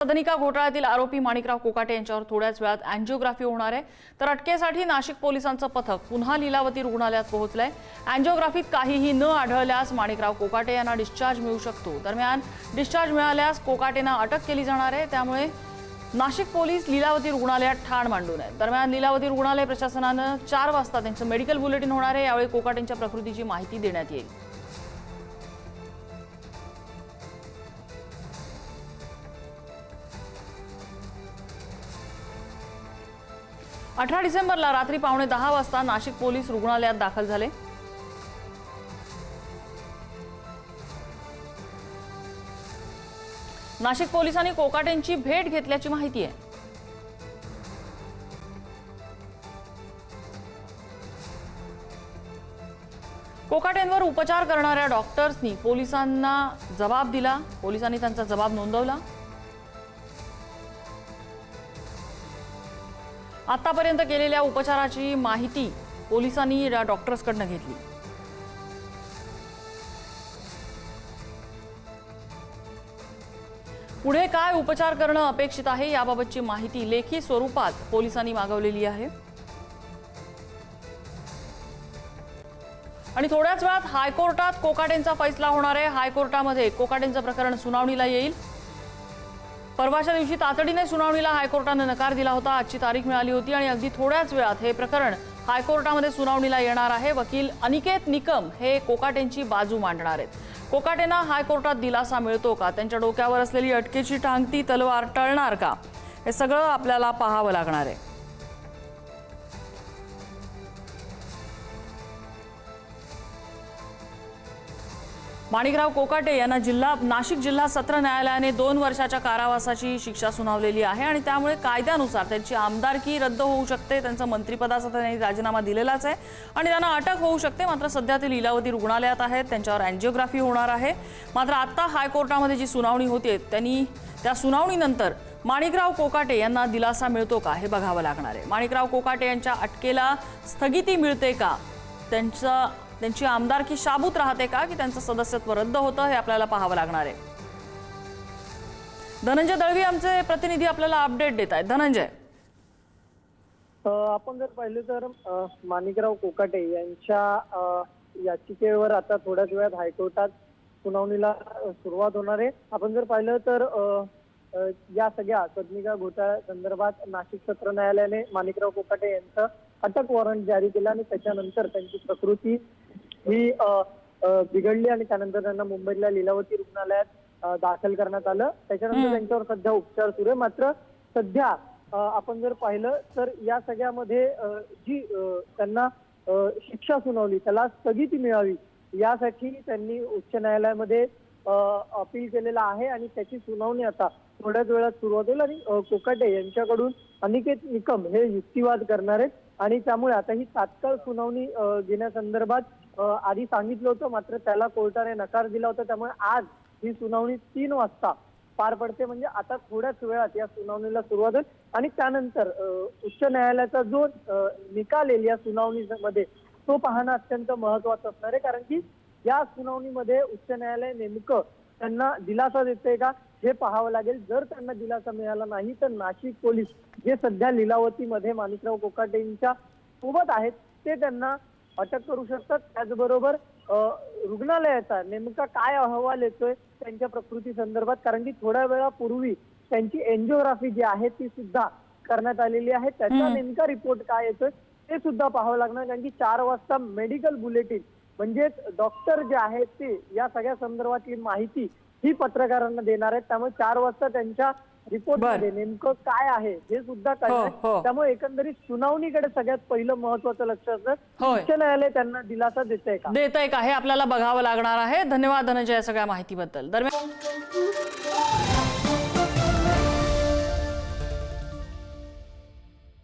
सदनिका घोटाळ्यातील आरोपी माणिकराव कोकाटे यांच्यावर थोड्याच वेळात अँजिओग्राफी होणार आहे। तर अटकेसाठी नाशिक पोलिसांचं पथक पुन्हा लीलावती रुग्णालयात पोहोचलंय। अँजिओग्राफीत काहीही न आढळल्यास माणिकराव कोकाटे यांना डिस्चार्ज मिळू शकतो। दरम्यान डिस्चार्ज मिळाल्यास कोकाटेंना अटक केली जाणार आहे, त्यामुळे नाशिक पोलीस लीलावती रुग्णालयात ठाण मांडून आहेत। दरम्यान लीलावती रुग्णालय प्रशासनानं 4 वाजता त्यांचं मेडिकल बुलेटिन होणार आहे। यावेळी कोकाटेंच्या प्रकृतीची माहिती देण्यात येईल। 18 डिसेंबरला रात्री 9:15 वाजता नाशिक पोलीस रुग्णालयात दाखल झाले। नाशिक पोलिसांनी कोकाटेंची भेट घेतल्याची माहिती आहे। कोकाटेंवर उपचार करणाऱ्या डॉक्टर्सनी पोलिसांना जबाब दिला। पोलिसांनी त्यांचा जबाब नोंदवला। आतापर्यंत केलेल्या उपचाराची माहिती पोलिसांनी डॉक्टर्सकडून घेतली। पुढे काय उपचार करणं अपेक्षित आहे याबाबतची माहिती लेखी स्वरूपात पोलिसांनी मागवलेली आहे। आणि थोड्याच वेळात हायकोर्टात कोकाटेंचा फैसला होणार आहे। हायकोर्टामध्ये कोकाटेंचं प्रकरण सुनावणीला येईल। परवाच्या दिवशी तातडीने सुनावणीला हायकोर्टाने नकार दिला होता। आजची तारीख मिळाली होती आणि अगदी थोड्याच वेळात हे प्रकरण हायकोर्टामध्ये सुनावणीला येणार आहे। वकील अनिकेत निकम हे कोकाटेंची बाजू मांडणार आहेत। कोकाटेंना हायकोर्टात दिलासा मिळतो का? त्यांच्या डोक्यावर असलेली अटकेची टांगती तलवार टळणार का? हे सगळं आपल्याला पाहावं लागणार आहे। माणिकराव कोकाटे यांना नाशिक जिल्हा सत्र न्यायालयाने 2 वर्षाच्या कारावासाची शिक्षा सुनावलेली आहे आणि त्यामुळे कायद्यानुसार त्यांची आमदारकी रद्द होऊ शकते। त्यांचा मंत्रिपदाचा त्यांनी राजीनामा दिलेलाच आहे आणि त्यांना अटक होऊ शकते। मात्र सध्या ते लीलावती रुग्णालयात आहेत, त्यांच्यावर अँजिओग्राफी होणार आहे। मात्र आता हायकोर्टामध्ये जी सुनावणी होते त्या सुनावणीनंतर माणिकराव कोकाटे यांना दिलासा मिळतो का हे बघावं लागणार आहे। माणिकराव कोकाटे यांच्या अटकेला स्थगिती मिळते का? त्यांची आमदारकी शाबूत राहते का की त्यांचं सदस्यत्व रद्द होतं हे आपल्याला पाहावं लागणार आहे। धनंजय दळवी आमचे प्रतिनिधी आपल्याला अपडेट देत आहेत। धनंजय, आपण जर पाहिलं तर माणिकराव कोकाटे यांच्या याचिकेवर आता थोड्याच वेळात हायकोर्टात सुनावणीला सुरुवात होणार आहे। आपण जर पाहिलं तर या सगळ्या सदनिका घोटाळ्या संदर्भात नाशिक सत्र न्यायालयाने माणिकराव कोकाटे यांचं अटक वॉरंट जारी केलं आणि त्याच्यानंतर त्यांची प्रकृती ही बिघडली आणि त्यानंतर त्यांना मुंबईतल्या लीलावती रुग्णालयात दाखल करण्यात आलं। त्याच्यानंतर त्यांच्यावर सध्या उपचार सुरू आहे। मात्र सध्या आपण जर पाहिलं तर या सगळ्यामध्ये जी त्यांना शिक्षा सुनावली त्याला स्थगिती मिळावी यासाठी त्यांनी उच्च न्यायालयामध्ये अपील केलेलं आहे आणि त्याची सुनावणी आता थोड्याच वेळात सुरुवात होईल आणि कोकाटे यांच्याकडून अनिकेत निकम हे युक्तिवाद करणार आहेत आणि त्यामुळे आता ही तात्काळ सुनावणी घेण्यासंदर्भात आधी सांगितलं होतं, मात्र त्याला कोर्टाने नकार दिला होता। त्यामुळे आज ही सुनावणी 3 वाजता पार पडते। म्हणजे आता थोड्याच वेळात या सुनावणीला सुरुवात होईल आणि त्यानंतर उच्च न्यायालयाचा जो निकाल येईल या सुनावणीमध्ये तो पाहणं अत्यंत महत्वाचं असणार आहे। कारण की या सुनावणीमध्ये उच्च न्यायालय नेमकं त्यांना दिलासा देते का हे पाहावं लागेल। जर त्यांना दिलासा मिळाला नाही तर नाशिक पोलीस जे सध्या लीलावतीमध्ये माणिकराव कोकाटेंच्या सोबत आहेत ते त्यांना अटक करू शकतात। त्याचबरोबर रुग्णालयाचा नेमका काय अहवाल येतोय त्यांच्या प्रकृती संदर्भात, कारण की थोड्या वेळापूर्वी त्यांची एंजिओग्राफी जी आहे ती सुद्धा करण्यात आलेली आहे। त्याचा नेमका रिपोर्ट काय येतोय ते सुद्धा पाहावं लागणार। कारण की 4 वाजता मेडिकल बुलेटिन म्हणजेच डॉक्टर जे आहेत ते या सगळ्या संदर्भातली माहिती ही पत्रकारांना देणार आहेत। त्यामुळे 4 वाजता त्यांच्या रिपोर्टमध्ये नेमकं काय आहे हे सुद्धा कळणार। त्यामुळे एकंदरीत सुनावणीकडे सगळ्यात पहिलं महत्वाचं लक्ष असतं उच्च न्यायालय त्यांना दिलासा देतंय का हे आपल्याला बघावं लागणार आहे। धन्यवाद धनंजय या सगळ्या माहितीबद्दल। दरम्यान